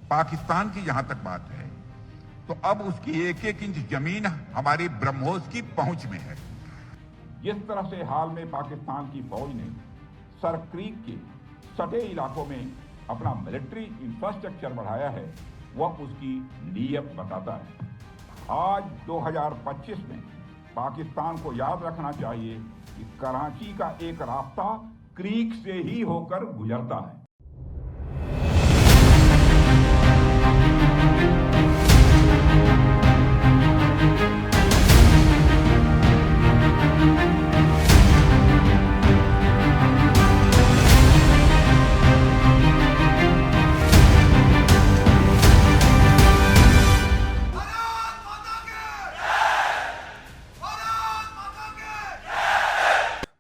पाकिस्तान की जहां तक बात है तो अब उसकी एक एक इंच जमीन हमारी ब्रह्मोस की पहुंच में है। जिस तरह से हाल में पाकिस्तान की फौज ने सर क्रीक के सटे इलाकों में अपना मिलिट्री इंफ्रास्ट्रक्चर बढ़ाया है, वह उसकी नीयत बताता है। आज 2025 में पाकिस्तान को याद रखना चाहिए कि कराची का एक रास्ता क्रीक से ही होकर गुजरता है।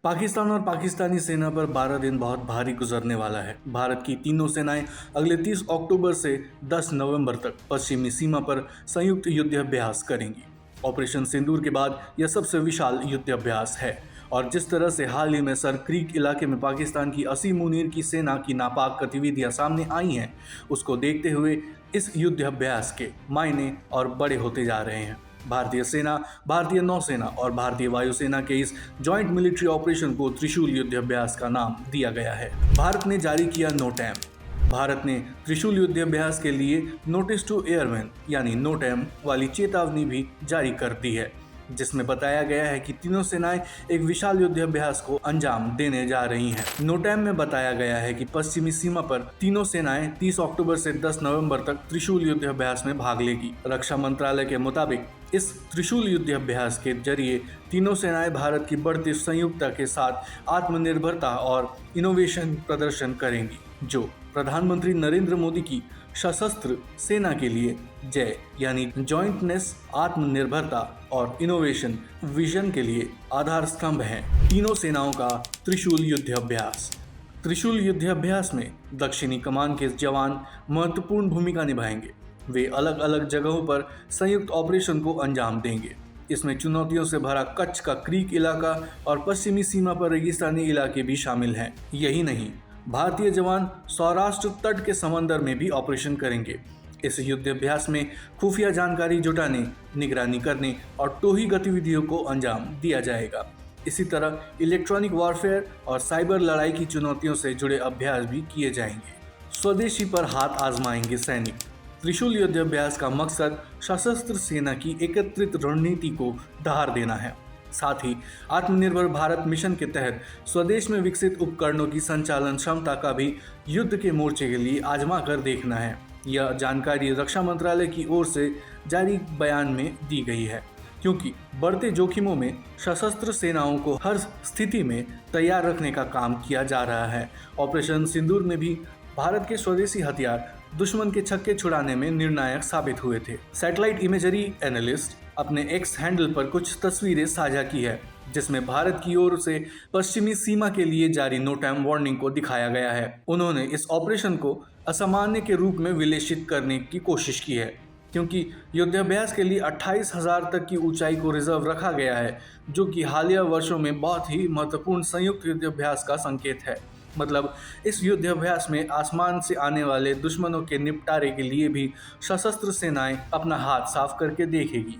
पाकिस्तान और पाकिस्तानी सेना पर 12 दिन बहुत भारी गुजरने वाला है। भारत की तीनों सेनाएं अगले 30 अक्टूबर से 10 नवंबर तक पश्चिमी सीमा पर संयुक्त युद्धाभ्यास करेंगी। ऑपरेशन सिंदूर के बाद यह सबसे विशाल युद्धाभ्यास है और जिस तरह से हाल ही में सर क्रीक इलाके में पाकिस्तान की असीम मुनीर की सेना की नापाक गतिविधियां सामने आई हैं, उसको देखते हुए इस युद्धाभ्यास के मायने और बड़े होते जा रहे हैं। भारतीय सेना, भारतीय नौसेना और भारतीय वायुसेना के इस जॉइंट मिलिट्री ऑपरेशन को त्रिशूल युद्धाभ्यास का नाम दिया गया है। भारत ने जारी किया नोटैम। भारत ने त्रिशूल युद्धाभ्यास के लिए नोटिस टू एयरमैन यानी नोटैम वाली चेतावनी भी जारी कर दी है, जिसमें बताया गया है कि तीनों सेनाएं एक विशाल युद्धाभ्यास को अंजाम देने जा रही हैं। नोटैम में बताया गया है कि पश्चिमी सीमा पर तीनों सेनाएं 30 अक्टूबर से 10 नवंबर तक त्रिशूल युद्धाभ्यास में भाग लेगी। रक्षा मंत्रालय के मुताबिक इस त्रिशूल युद्धाभ्यास के जरिए तीनों सेनाएं भारत की बढ़ती संयुक्तता के साथ आत्मनिर्भरता और इनोवेशन प्रदर्शन करेंगी, जो प्रधानमंत्री नरेंद्र मोदी की सशस्त्र सेना के लिए जय यानी जॉइंटनेस, आत्मनिर्भरता और इनोवेशन विजन के लिए आधार स्तंभ हैं। तीनों सेनाओं का त्रिशूल युद्धाभ्यास। त्रिशूल युद्धाभ्यास में दक्षिणी कमान के जवान महत्वपूर्ण भूमिका निभाएंगे। वे अलग अलग जगहों पर संयुक्त ऑपरेशन को अंजाम देंगे। इसमें चुनौतियों से भरा कच्छ का क्रीक इलाका और पश्चिमी सीमा पर रेगिस्तानी इलाके भी शामिल हैं। यही नहीं, भारतीय जवान सौराष्ट्र तट के समंदर में भी ऑपरेशन करेंगे। इस युद्धाभ्यास में खुफिया जानकारी जुटाने, निगरानी करने और टोही गतिविधियों को अंजाम दिया जाएगा। इसी तरह इलेक्ट्रॉनिक वॉरफेयर और साइबर लड़ाई की चुनौतियों से जुड़े अभ्यास भी किए जाएंगे। स्वदेशी पर हाथ आजमाएंगे सैनिक। त्रिशूल युद्धाभ्यास का मकसद सशस्त्र सेना की एकत्रित रणनीति को धार देना है। साथ ही आत्मनिर्भर भारत मिशन के तहत स्वदेश में विकसित उपकरणों की संचालन क्षमता का भी युद्ध के मोर्चे के लिए आजमा कर देखना है। यह जानकारी रक्षा मंत्रालय की ओर से जारी बयान में दी गई है, क्योंकि बढ़ते जोखिमों में सशस्त्र सेनाओं को हर स्थिति में तैयार रखने का काम किया जा रहा है। ऑपरेशन सिंदूर में भी भारत के स्वदेशी हथियार दुश्मन के छक्के छुड़ाने में निर्णायक साबित हुए थे। सैटेलाइट इमेजरी एनालिस्ट अपने एक्स हैंडल पर कुछ तस्वीरें साझा की है, जिसमें भारत की ओर से पश्चिमी सीमा के लिए जारी नोटैम वार्निंग को दिखाया गया है। उन्होंने इस ऑपरेशन को असामान्य के रूप में विश्लेषित करने की कोशिश की है, क्योंकि युद्धाभ्यास के लिए 28,000 तक की ऊंचाई को रिजर्व रखा गया है, जो कि हालिया वर्षों में बहुत ही महत्वपूर्ण संयुक्त युद्धाभ्यास का संकेत है। मतलब इस युद्धाभ्यास में आसमान से आने वाले दुश्मनों के निपटारे के लिए भी सशस्त्र सेनाएं अपना हाथ साफ करके देखेगी।